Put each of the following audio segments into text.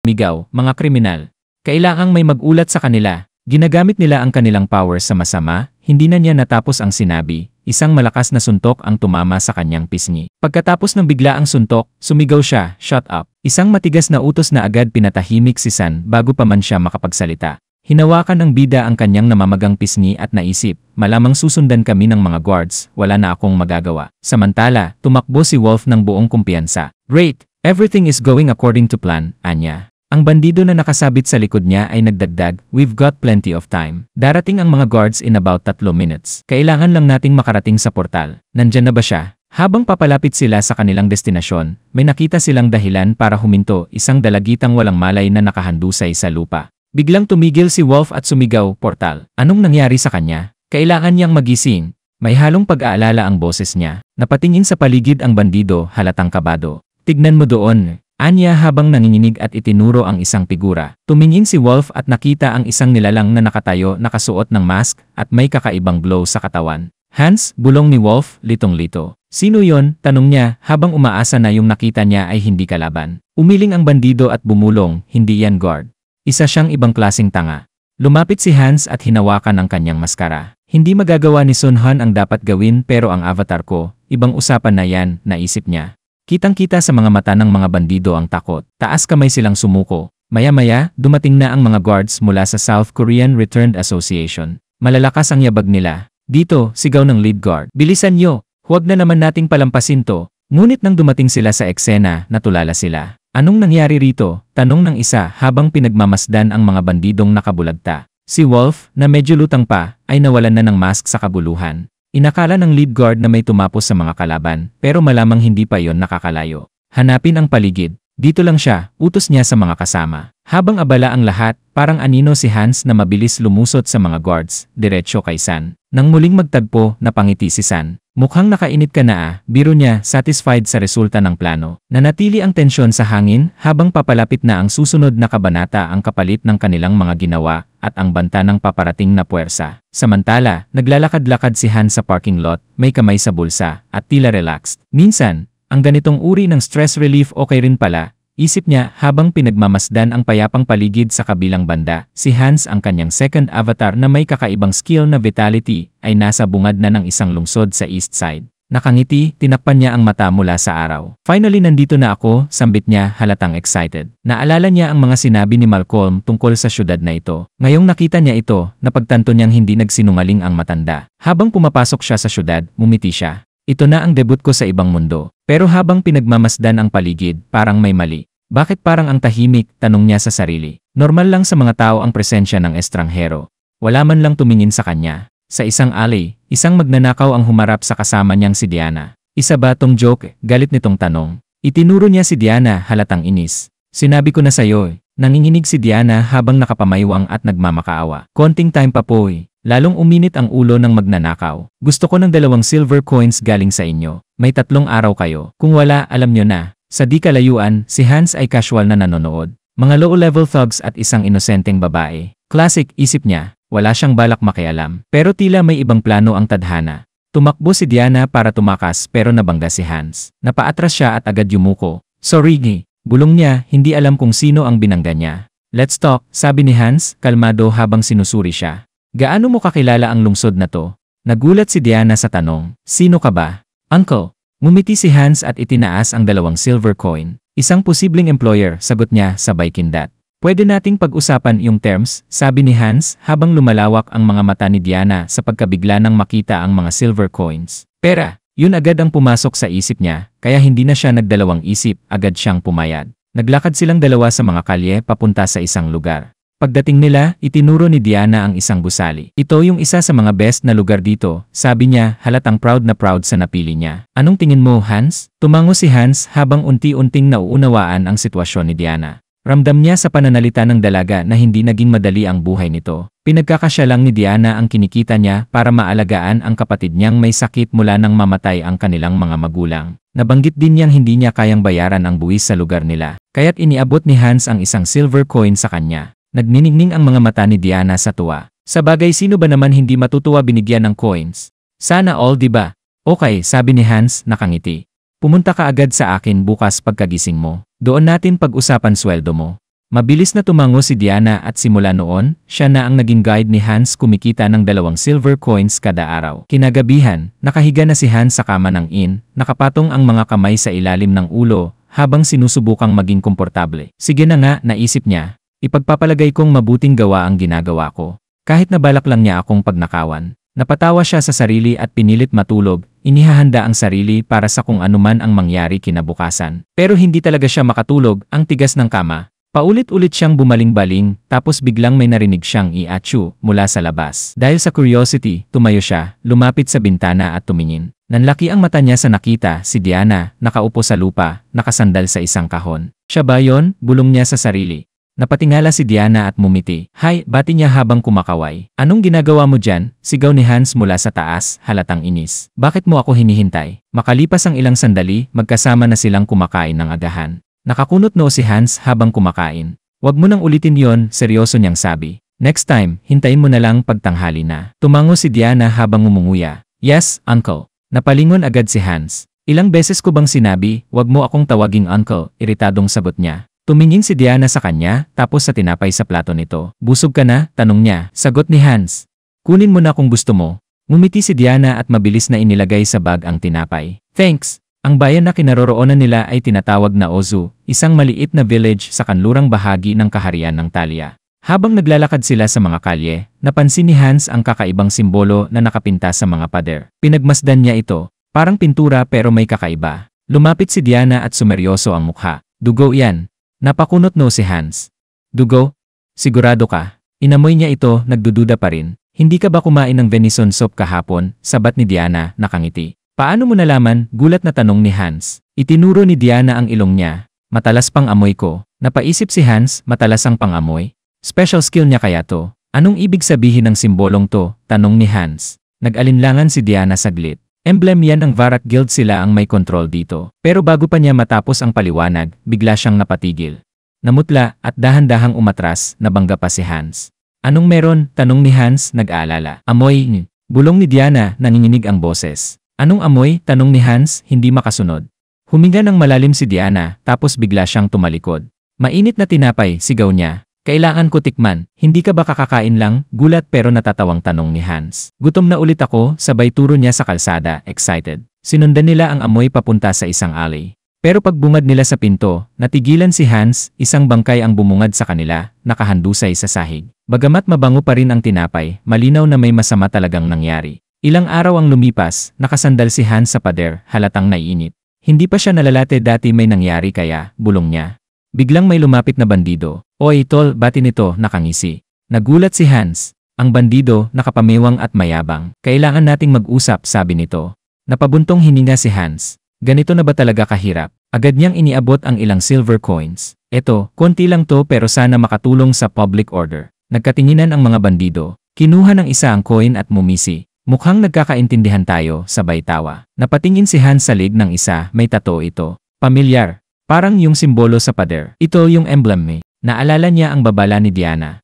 Migaw, mga kriminal. Kailangang may mag-ulat sa kanila. Ginagamit nila ang kanilang powers sa masama, hindi na niya natapos ang sinabi, isang malakas na suntok ang tumama sa kanyang pisngi. Pagkatapos ng biglaang suntok, sumigaw siya, "Shut up." Isang matigas na utos na agad pinatahimik si San bago pa man siya makapagsalita. Hinawakan ng bida ang kanyang namamagang pisngi at naisip, malamang susundan kami ng mga guards, wala na akong magagawa. Samantala, tumakbo si Wolf ng buong kumpiyansa. "Great! Everything is going according to plan," anya. Ang bandido na nakasabit sa likod niya ay nagdagdag, "We've got plenty of time. Darating ang mga guards in about 3 minutes. Kailangan lang nating makarating sa portal." Nandyan na ba siya? Habang papalapit sila sa kanilang destinasyon, may nakita silang dahilan para huminto, isang dalagitang walang malay na nakahandusay sa lupa. Biglang tumigil si Wolf at sumigaw, "Portal." Anong nangyari sa kanya? Kailangan niyang magising. May halong pag-aalala ang boses niya. Napatingin sa paligid ang bandido, halatang kabado. "Tignan mo doon," anya habang nanginginig at itinuro ang isang figura. Tumingin si Wolf at nakita ang isang nilalang na nakatayo, nakasuot ng mask at may kakaibang glow sa katawan. "Hans," bulong ni Wolf, litong-lito. "Sino yon?" tanong niya habang umaasa na yung nakita niya ay hindi kalaban. Umiling ang bandido at bumulong, "Hindi yan guard. Isa siyang ibang klaseng tanga." Lumapit si Hans at hinawakan ang kanyang maskara. "Hindi magagawa ni Sun Han ang dapat gawin pero ang avatar ko, ibang usapan na yan," naisip niya. Kitang-kita sa mga mata ng mga bandido ang takot. Taas kamay silang sumuko. Maya-maya, dumating na ang mga guards mula sa South Korean Returned Association. Malalakas ang yabag nila. "Dito," sigaw ng lead guard. "Bilisan nyo! Huwag na naman nating palampasin to." Ngunit nang dumating sila sa eksena, natulala sila. "Anong nangyari rito?" tanong ng isa habang pinagmamasdan ang mga bandidong nakabulagta. Si Wolf, na medyo lutang pa, ay nawalan na ng mask sa kabuluhan. Inakala ng lead guard na may tumapos sa mga kalaban, pero malamang hindi pa iyon nakakalayo. "Hanapin ang paligid. Dito lang siya," utos niya sa mga kasama. Habang abala ang lahat, parang anino si Hans na mabilis lumusot sa mga guards, diretsyo kay San. Nang muling magtagpo, napangiti si San. "Mukhang nakainit ka na ah," biro niya, satisfied sa resulta ng plano. Nanatili ang tensyon sa hangin habang papalapit na ang susunod na kabanata, ang kapalit ng kanilang mga ginawa at ang banta ng paparating na puwersa. Samantala, naglalakad-lakad si Han sa parking lot, may kamay sa bulsa at tila relaxed. Minsan, ang ganitong uri ng stress relief okay rin pala, isip niya habang pinagmamasdan ang payapang paligid sa kabilang banda. Si Hans, ang kanyang second avatar na may kakaibang skill na vitality, ay nasa bungad na ng isang lungsod sa east side. Nakangiti, tinakpan niya ang mata mula sa araw. "Finally nandito na ako," sambit niya, halatang excited. Naalala niya ang mga sinabi ni Malcolm tungkol sa syudad na ito. Ngayong nakita niya ito, napagtanto niyang hindi nagsinungaling ang matanda. Habang pumapasok siya sa syudad, ngumiti siya. "Ito na ang debut ko sa ibang mundo." Pero habang pinagmamasdan ang paligid, parang may mali. "Bakit parang ang tahimik?" tanong niya sa sarili. Normal lang sa mga tao ang presensya ng estranghero. Wala man lang tumingin sa kanya. Sa isang alley, isang magnanakaw ang humarap sa kasama niyang si Diana. "Isa ba tong joke?" galit nitong tanong. Itinuro niya si Diana, halatang inis. "Sinabi ko na sa'yo eh." Nanginginig si Diana habang nakapamaywang at nagmamakaawa. "Konting time pa po eh." Lalong uminit ang ulo ng magnanakaw. "Gusto ko ng 2 silver coins galing sa inyo. May 3 araw kayo. Kung wala, alam nyo na." Sa di kalayuan, si Hans ay casual na nanonood. Mga low-level thugs at isang inosenteng babae. Classic, isip niya. Wala siyang balak makialam. Pero tila may ibang plano ang tadhana. Tumakbo si Diana para tumakas pero nabangga si Hans. Napaatras siya at agad yumuko. "Sorry, bulong niya, hindi alam kung sino ang binangga niya. "Let's talk," sabi ni Hans, kalmado habang sinusuri siya. "Gaano mo kakilala ang lungsod na to?" Nagulat si Diana sa tanong. "Sino ka ba?" "Uncle." Ngumiti si Hans at itinaas ang 2 silver coin. "Isang posibleng employer," sagot niya sabay kindat. "Pwede nating pag-usapan yung terms," sabi ni Hans habang lumalawak ang mga mata ni Diana sa pagkabigla nang makita ang mga silver coins. "Pera!" Yun agad ang pumasok sa isip niya, kaya hindi na siya nagdalawang isip, agad siyang pumayag. Naglakad silang dalawa sa mga kalye papunta sa isang lugar. Pagdating nila, itinuro ni Diana ang isang gusali. "Ito yung isa sa mga best na lugar dito," sabi niya, halatang proud na proud sa napili niya. "Anong tingin mo, Hans?" Tumango si Hans habang unti-unting nauunawaan ang sitwasyon ni Diana. Ramdam niya sa pananalita ng dalaga na hindi naging madali ang buhay nito. Pinagkakasya lang ni Diana ang kinikita niya para maalagaan ang kapatid niyang may sakit mula nang mamatay ang kanilang mga magulang. Nabanggit din niyang hindi niya kayang bayaran ang buwis sa lugar nila, kaya't iniabot ni Hans ang isang silver coin sa kanya. Nagniningning ang mga mata ni Diana sa tuwa. Sa bagay, sino ba naman hindi matutuwa binigyan ng coins? Sana all, di ba? "Okay," sabi ni Hans, nakangiti. "Pumunta ka agad sa akin bukas pagkagising mo. Doon natin pag-usapan sweldo mo." Mabilis na tumango si Diana at simula noon, siya na ang naging guide ni Hans kumikita ng 2 silver coins kada araw. Kinagabihan, nakahiga na si Hans sa kama ng inn, nakapatong ang mga kamay sa ilalim ng ulo, habang sinusubukang maging komportable. Sige na nga, naisip niya. Ipagpapalagay kong mabuting gawa ang ginagawa ko. Kahit na balak lang niya akong pagnakawan. Napatawa siya sa sarili at pinilit matulog, inihahanda ang sarili para sa kung anuman ang mangyari kinabukasan. Pero hindi talaga siya makatulog, ang tigas ng kama. Paulit-ulit siyang bumaling-baling, tapos biglang may narinig siyang i-achu mula sa labas. Dahil sa curiosity, tumayo siya, lumapit sa bintana at tumingin. Nanlaki ang mata niya sa nakita si Diana, nakaupo sa lupa, nakasandal sa isang kahon. Siya ba yon? Bulong niya sa sarili. Napatingala si Diana at mumiti. Hay, bati niya habang kumakaway. Anong ginagawa mo dyan? Sigaw ni Hans mula sa taas, halatang inis. Bakit mo ako hinihintay? Makalipas ang ilang sandali, magkasama na silang kumakain ng agahan. Nakakunot noo si Hans habang kumakain. Wag mo nang ulitin yon, seryoso niyang sabi. Next time, hintayin mo na lang pagtanghali na. Tumango si Diana habang umunguya. Yes, uncle. Napalingon agad si Hans. Ilang beses ko bang sinabi, wag mo akong tawaging uncle, iritadong sagot niya. Tumingin si Diana sa kanya, tapos sa tinapay sa plato nito. Busog ka na? Tanong niya. Sagot ni Hans. Kunin mo na kung gusto mo. Ngumiti si Diana at mabilis na inilagay sa bag ang tinapay. Thanks. Ang bayan na kinaroroonan nila ay tinatawag na Ozu, isang maliit na village sa kanlurang bahagi ng kaharian ng Talia. Habang naglalakad sila sa mga kalye, napansin ni Hans ang kakaibang simbolo na nakapinta sa mga pader. Pinagmasdan niya ito, parang pintura pero may kakaiba. Lumapit si Diana at sumeryoso ang mukha. Dugo yan. Napakunot no si Hans. Dugo? Sigurado ka? Inamoy niya ito, nagdududa pa rin. Hindi ka ba kumain ng venison soup kahapon? Sabat ni Diana, nakangiti. Paano mo nalaman? Gulat na tanong ni Hans. Itinuro ni Diana ang ilong niya. Matalas pang amoy ko. Napaisip si Hans, matalas ang pangamoy. Special skill niya kaya to. Anong ibig sabihin ng simbolong to? Tanong ni Hans. Nag-alinlangan si Diana saglit. Emblem yan ng Varak Guild, sila ang may control dito. Pero bago pa niya matapos ang paliwanag, bigla siyang napatigil. Namutla at dahan-dahang umatras, nabangga pa si Hans. Anong meron? Tanong ni Hans, nag-aalala. Amoy. Bulong ni Diana, nanginginig ang boses. Anong amoy? Tanong ni Hans, hindi makasunod. Huminga ng malalim si Diana, tapos bigla siyang tumalikod. Mainit na tinapay, sigaw niya. Kailangan ko tikman, hindi ka ba kakakain lang? Gulat pero natatawang tanong ni Hans. Gutom na ulit ako, sabay turo niya sa kalsada, excited. Sinundan nila ang amoy papunta sa isang alley. Pero pagbungad nila sa pinto, natigilan si Hans, isang bangkay ang bumungad sa kanila, nakahandusay sa sahig. Bagamat mabango pa rin ang tinapay, malinaw na may masama talagang nangyari. Ilang araw ang lumipas, nakasandal si Hans sa pader, halatang naiinit. Hindi pa siya nalalate dati may nangyari kaya, bulong niya. Biglang may lumapit na bandido. Oy tol, bati nito, nakangisi. Nagulat si Hans. Ang bandido, nakapamewang at mayabang. Kailangan nating mag-usap, sabi nito. Napabuntong hininga si Hans. Ganito na ba talaga kahirap? Agad niyang iniabot ang ilang silver coins. Eto, konti lang to pero sana makatulong sa public order. Nagkatinginan ang mga bandido. Kinuha ng isa ang coin at mumisi. Mukhang nagkakaintindihan tayo, sabay tawa. Napatingin si Hans sa leg ng isa, may tattoo ito. Pamilyar. Parang yung simbolo sa pader. Ito yung emblem me. Naalala niya ang babala ni Diana.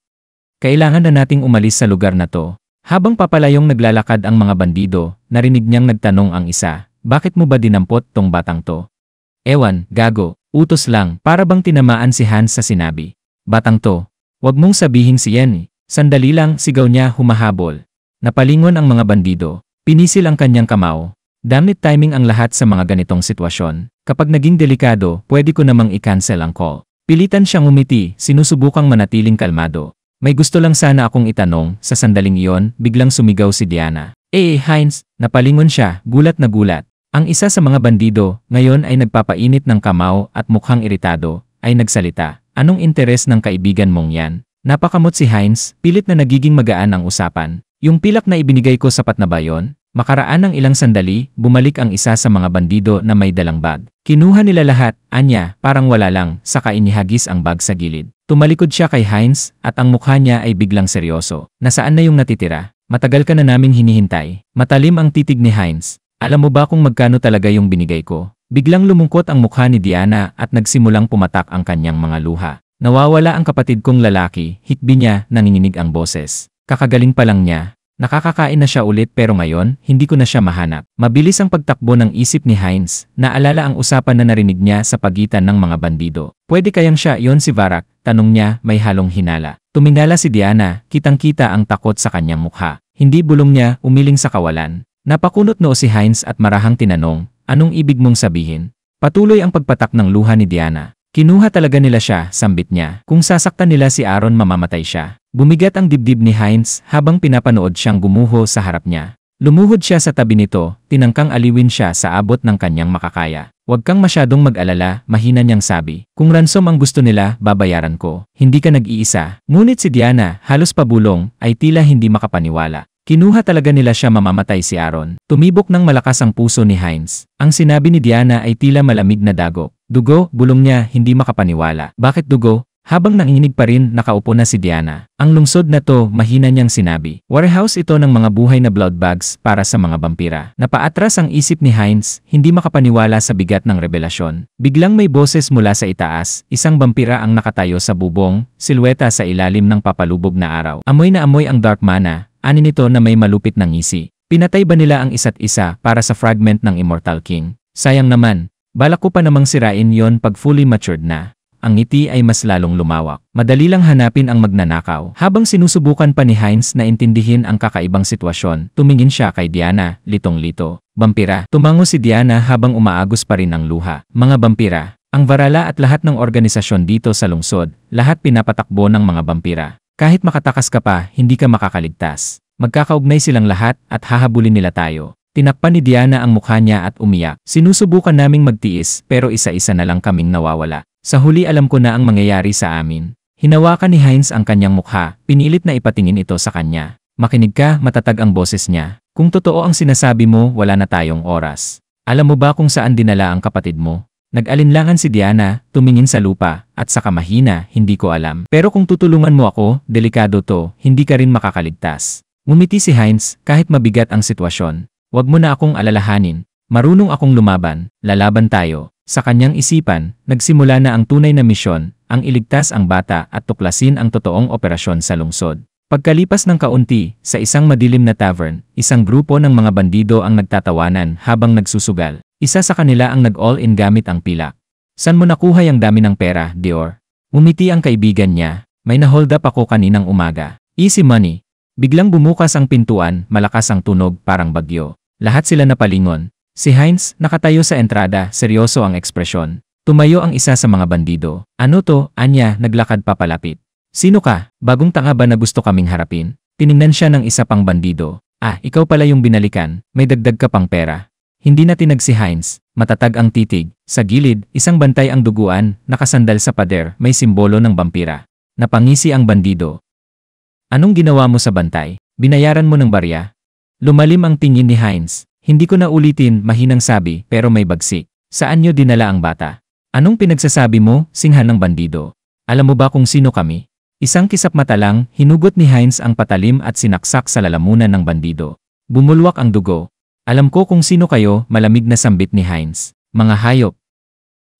Kailangan na nating umalis sa lugar na to. Habang papalayong naglalakad ang mga bandido, narinig niyang nagtanong ang isa, bakit mo ba dinampot tong batang to? Ewan, gago, utos lang, para bang tinamaan si Hans sa sinabi. Batang to, wag mong sabihin si Yen. Sandali lang, sigaw niya humahabol. Napalingon ang mga bandido, pinisil ang kanyang kamao. Damit timing ang lahat sa mga ganitong sitwasyon. Kapag naging delikado, pwede ko namang i-cancel ang call. Pilitan siyang umiti, sinusubukang manatiling kalmado. May gusto lang sana akong itanong, sa sandaling iyon, biglang sumigaw si Diana. Heinz, napalingon siya, gulat na gulat. Ang isa sa mga bandido, ngayon ay nagpapainit ng kamao at mukhang iritado, ay nagsalita. Anong interes ng kaibigan mong yan? Napakamot si Heinz, pilit na nagiging magaan ang usapan. Yung pilak na ibinigay ko sapat na ba yon? Makaraan ng ilang sandali, bumalik ang isa sa mga bandido na may dalang bag. Kinuha nila lahat, anya, parang wala lang, saka inihagis ang bag sa gilid. Tumalikod siya kay Heinz, at ang mukha niya ay biglang seryoso. Nasaan na yung natitira? Matagal ka na naming hinihintay. Matalim ang titig ni Heinz. Alam mo ba kung magkano talaga yung binigay ko? Biglang lumungkot ang mukha ni Diana at nagsimulang pumatak ang kanyang mga luha. Nawawala ang kapatid kong lalaki, hikbi niya, nanginginig ang boses. Kakagaling pa lang niya. Nakakakain na siya ulit pero ngayon, hindi ko na siya mahanap. Mabilis ang pagtakbo ng isip ni Heinz, naalala ang usapan na narinig niya sa pagitan ng mga bandido. Pwede kayang siya yon si Varrock? Tanong niya, may halong hinala. Tumingala si Diana, kitang-kita ang takot sa kanyang mukha. Hindi bulong niya, umiling sa kawalan. Napakunot noo si Heinz at marahang tinanong, anong ibig mong sabihin? Patuloy ang pagpatak ng luha ni Diana. Kinuha talaga nila siya, sambit niya. Kung sasaktan nila si Aaron mamamatay siya. Bumigat ang dibdib ni Heinz habang pinapanood siyang gumuho sa harap niya. Lumuhod siya sa tabi nito, tinangkang aliwin siya sa abot ng kanyang makakaya. Huwag kang masyadong mag-alala, mahina niyang sabi. Kung ransom ang gusto nila, babayaran ko. Hindi ka nag-iisa. Ngunit si Diana, halos pabulong, ay tila hindi makapaniwala. Kinuha talaga nila siya mamamatay si Aaron. Tumibok ng malakas ang puso ni Heinz. Ang sinabi ni Diana ay tila malamig na dago. Dugo, bulong niya, hindi makapaniwala. Bakit dugo? Habang nanginginig pa rin, nakaupo na si Diana. Ang lungsod na to, mahina niyang sinabi. Warehouse ito ng mga buhay na blood bags para sa mga vampira. Napaatras ang isip ni Heinz, hindi makapaniwala sa bigat ng revelasyon. Biglang may boses mula sa itaas, isang vampira ang nakatayo sa bubong, silweta sa ilalim ng papalubog na araw. Amoy na amoy ang dark mana, ani nito na may malupit na ngisi. Pinatay ba nila ang isa't isa para sa fragment ng Immortal King? Sayang naman. Balak ko pa namang sirain yon pag fully matured na. Ang ngiti ay mas lalong lumawak. Madali lang hanapin ang magnanakaw. Habang sinusubukan pa ni Heinz na intindihin ang kakaibang sitwasyon, tumingin siya kay Diana, litong-lito. Vampira. Tumango si Diana habang umaagos pa rin ang luha. Mga vampira. Ang Varala at lahat ng organisasyon dito sa lungsod, lahat pinapatakbo ng mga vampira. Kahit makatakas ka pa, hindi ka makakaligtas. Magkakaugnay silang lahat at hahabulin nila tayo. Tinakpan ni Diana ang mukha niya at umiyak. Sinusubukan naming magtiis pero isa-isa na lang kaming nawawala. Sa huli alam ko na ang mangyayari sa amin. Hinawakan ni Heinz ang kanyang mukha, pinilit na ipatingin ito sa kanya. Makinig ka, matatag ang boses niya. Kung totoo ang sinasabi mo, wala na tayong oras. Alam mo ba kung saan dinala ang kapatid mo? Nag-alinlangan si Diana, tumingin sa lupa, at saka mahina, hindi ko alam. Pero kung tutulungan mo ako, delikado to, hindi ka rin makakaligtas. Ngumiti si Heinz, kahit mabigat ang sitwasyon. Huwag mo na akong alalahanin. Marunong akong lumaban, lalaban tayo. Sa kanyang isipan, nagsimula na ang tunay na misyon, ang iligtas ang bata at tuklasin ang totoong operasyon sa lungsod. Pagkalipas ng kaunti, sa isang madilim na tavern, isang grupo ng mga bandido ang nagtatawanan habang nagsusugal. Isa sa kanila ang nag-all-in gamit ang pilak. San mo nakuha yung dami ng pera, Dior? Umiti ang kaibigan niya. May na-hold up ako kaninang umaga. Easy money. Biglang bumukas ang pintuan, malakas ang tunog, parang bagyo. Lahat sila napalingon. Si Heinz, nakatayo sa entrada, seryoso ang ekspresyon. Tumayo ang isa sa mga bandido. Ano to? Anya, naglakad papalapit. Sino ka? Bagong tanga ba na gusto kaming harapin? Tiningnan siya ng isa pang bandido. Ah, ikaw pala yung binalikan. May dagdag ka pang pera. Hindi na tinag si Heinz. Matatag ang titig. Sa gilid, isang bantay ang duguan, nakasandal sa pader, may simbolo ng vampira. Napangisi ang bandido. Anong ginawa mo sa bantay? Binayaran mo ng barya? Lumalim ang tingin ni Heinz. Hindi ko na ulitin, mahinang sabi, pero may bagsik. Saan nyo dinala ang bata? Anong pinagsasabi mo, singhan ng bandido? Alam mo ba kung sino kami? Isang kisap mata lang, hinugot ni Heinz ang patalim at sinaksak sa lalamunan ng bandido. Bumulwak ang dugo. Alam ko kung sino kayo, malamig na sambit ni Heinz. Mga hayop.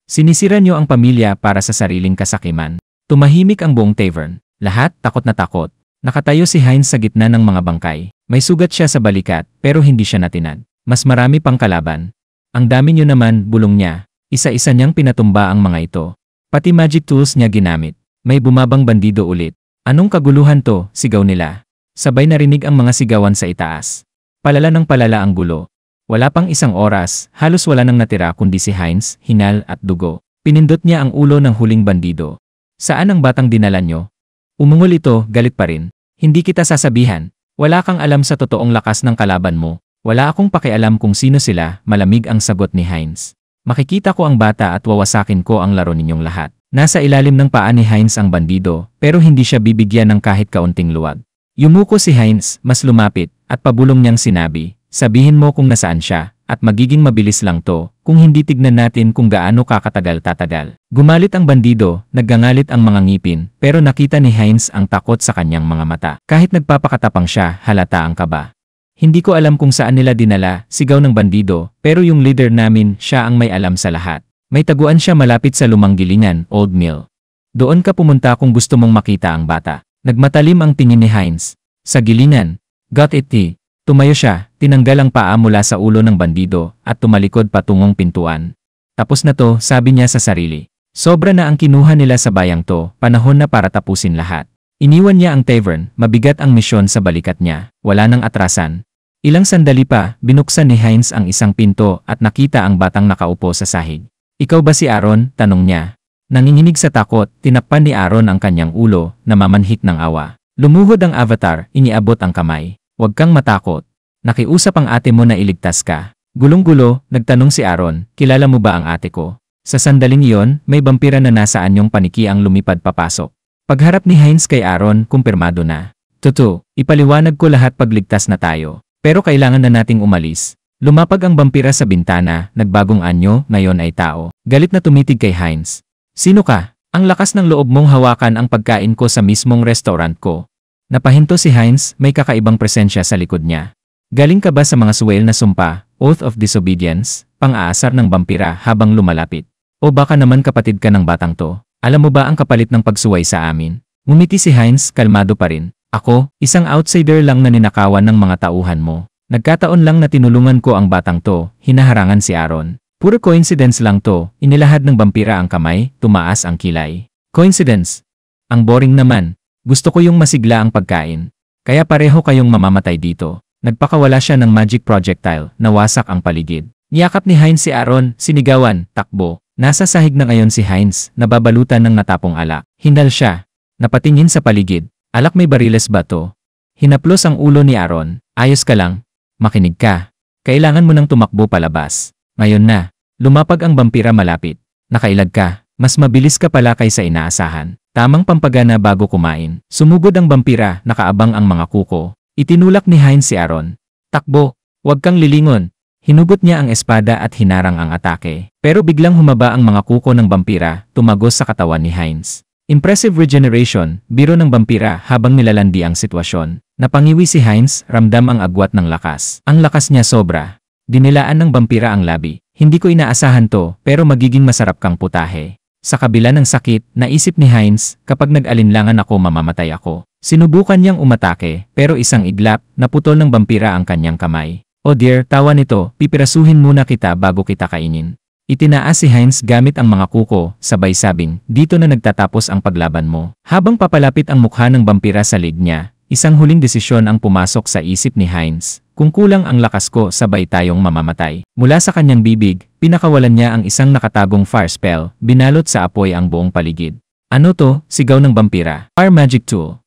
Sinisira nyo ang pamilya para sa sariling kasakiman. Tumahimik ang buong tavern. Lahat takot na takot. Nakatayo si Heinz sa gitna ng mga bangkay. May sugat siya sa balikat, pero hindi siya natinag. Mas marami pang kalaban. Ang dami nyo naman, bulong niya. Isa-isa niyang pinatumba ang mga ito. Pati magic tools niya ginamit. May bumabang bandido ulit. Anong kaguluhan to? Sigaw nila. Sabay narinig ang mga sigawan sa itaas. Palala ng palala ang gulo. Wala pang isang oras, halos wala nang natira kundi si Heinz, hingal at dugo. Pinindot niya ang ulo ng huling bandido. Saan ang batang dinala nyo? Umungol ito, galit pa rin. Hindi kita sasabihan. Wala kang alam sa totoong lakas ng kalaban mo. Wala akong pakialam kung sino sila, malamig ang sagot ni Heinz. Makikita ko ang bata at wawasakin ko ang laro ninyong lahat. Nasa ilalim ng paa ni Heinz ang bandido, pero hindi siya bibigyan ng kahit kaunting luwag. Yumuko si Heinz, mas lumapit, at pabulong niyang sinabi, sabihin mo kung nasaan siya, at magiging mabilis lang to, kung hindi tignan natin kung gaano kakatagal-tatagal. Gumalit ang bandido, naggangalit ang mga ngipin, pero nakita ni Heinz ang takot sa kanyang mga mata. Kahit nagpapakatapang siya, halata ang kaba. Hindi ko alam kung saan nila dinala, sigaw ng bandido, pero yung leader namin, siya ang may alam sa lahat. May taguan siya malapit sa lumang gilingan, Old Mill. Doon ka pumunta kung gusto mong makita ang bata. Nagmatalim ang tingin ni Heinz. Sa gilingan. Got it, T. Tumayo siya, tinanggal ang paa mula sa ulo ng bandido, at tumalikod patungong pintuan. Tapos na to, sabi niya sa sarili. Sobra na ang kinuha nila sa bayang to, panahon na para tapusin lahat. Iniwan niya ang tavern, mabigat ang misyon sa balikat niya, wala nang atrasan. Ilang sandali pa, binuksan ni Hines ang isang pinto at nakita ang batang nakaupo sa sahig. Ikaw ba si Aaron? Tanong niya. Nanginginig sa takot, tinakpan ni Aaron ang kanyang ulo, namamanhik ng awa. Lumuhod ang avatar, iniabot ang kamay. Huwag kang matakot. Nakiusap ang ate mo na iligtas ka. Gulong-gulo, nagtanong si Aaron, kilala mo ba ang ate ko? Sa sandaling iyon, may vampira na nasa anyong paniki ang lumipad papasok. Pagharap ni Hines kay Aaron, kumpirmado na. Tutu, ipaliwanag ko lahat pagligtas na tayo. Pero kailangan na nating umalis. Lumapag ang vampira sa bintana, nagbagong anyo, ngayon ay tao. Galit na tumitig kay Hines. Sino ka? Ang lakas ng loob mong hawakan ang pagkain ko sa mismong restaurant ko. Napahinto si Hines, may kakaibang presensya sa likod niya. Galing ka ba sa mga suwel na sumpa, oath of disobedience, pang-aasar ng vampira habang lumalapit? O baka naman kapatid ka ng batang to? Alam mo ba ang kapalit ng pagsuway sa amin? Ngumiti si Hines, kalmado pa rin. Ako, isang outsider lang na ninakawan ng mga tauhan mo. Nagkataon lang na tinulungan ko ang batang to, hinaharangan si Aaron. Puro coincidence lang to, inilahad ng vampira ang kamay, tumaas ang kilay. Coincidence? Ang boring naman. Gusto ko yung masigla ang pagkain. Kaya pareho kayong mamamatay dito. Nagpakawala siya ng magic projectile, nawasak ang paligid. Niyakap ni Hines si Aaron, sinigawan, takbo. Nasa sahig na ngayon si Hines, nababalutan ng natapong alak. Hindal siya. Napatingin sa paligid. Alak may bariles ba to? Hinaplos ang ulo ni Aaron. Ayos ka lang. Makinig ka. Kailangan mo nang tumakbo palabas. Ngayon na. Lumapag ang vampira malapit. Nakailag ka. Mas mabilis ka pala kaysa inaasahan. Tamang pampagana bago kumain. Sumugod ang vampira, nakaabang ang mga kuko. Itinulak ni Hines si Aaron. Takbo. Huwag kang lilingon. Hinugot niya ang espada at hinarang ang atake. Pero biglang humaba ang mga kuko ng vampira, tumagos sa katawan ni Hines. Impressive regeneration, biro ng vampira habang nilalandi ang sitwasyon. Napangiwi si Hines, ramdam ang agwat ng lakas. Ang lakas niya sobra. Dinilaan ng vampira ang labi. Hindi ko inaasahan to, pero magiging masarap kang putahe. Sa kabila ng sakit, naisip ni Hines, kapag nag-alinlangan ako mamamatay ako. Sinubukan niyang umatake, pero isang iglap, naputol ng vampira ang kanyang kamay. Oh dear, tawa nito, pipirasuhin muna kita bago kita kainin. Itinaas si Hines gamit ang mga kuko, sabay sabing, dito na nagtatapos ang paglaban mo. Habang papalapit ang mukha ng vampira sa lig niya, isang huling desisyon ang pumasok sa isip ni Hines. Kung kulang ang lakas ko, sabay tayong mamamatay. Mula sa kanyang bibig, pinakawalan niya ang isang nakatagong fire spell, binalot sa apoy ang buong paligid. Ano to? Sigaw ng vampira. Fire magic tool.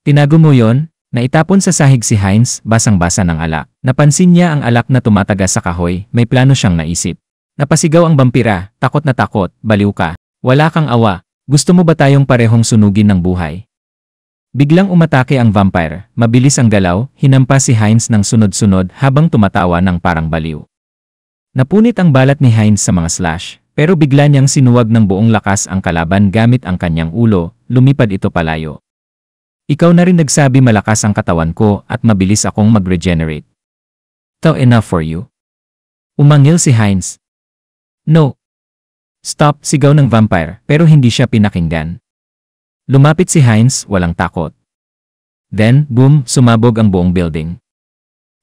Tinago mo yon? Naitapon sa sahig si Hines, basang-basa ng alak. Napansin niya ang alak na tumataga sa kahoy, may plano siyang naisip. Napasigaw ang vampira, takot na takot, baliw ka. Wala kang awa. Gusto mo ba tayong parehong sunugin ng buhay? Biglang umatake ang vampire, mabilis ang galaw, hinampas si Hines ng sunod-sunod habang tumatawa ng parang baliw. Napunit ang balat ni Hines sa mga slash, pero bigla niyang sinuwag ng buong lakas ang kalaban gamit ang kanyang ulo, lumipad ito palayo. Ikaw na rin nagsabi malakas ang katawan ko at mabilis akong mag-regenerate. So enough for you? Umangil si Hines. No. Stop, sigaw ng vampire, pero hindi siya pinakinggan. Lumapit si Hines, walang takot. Then, boom, sumabog ang buong building.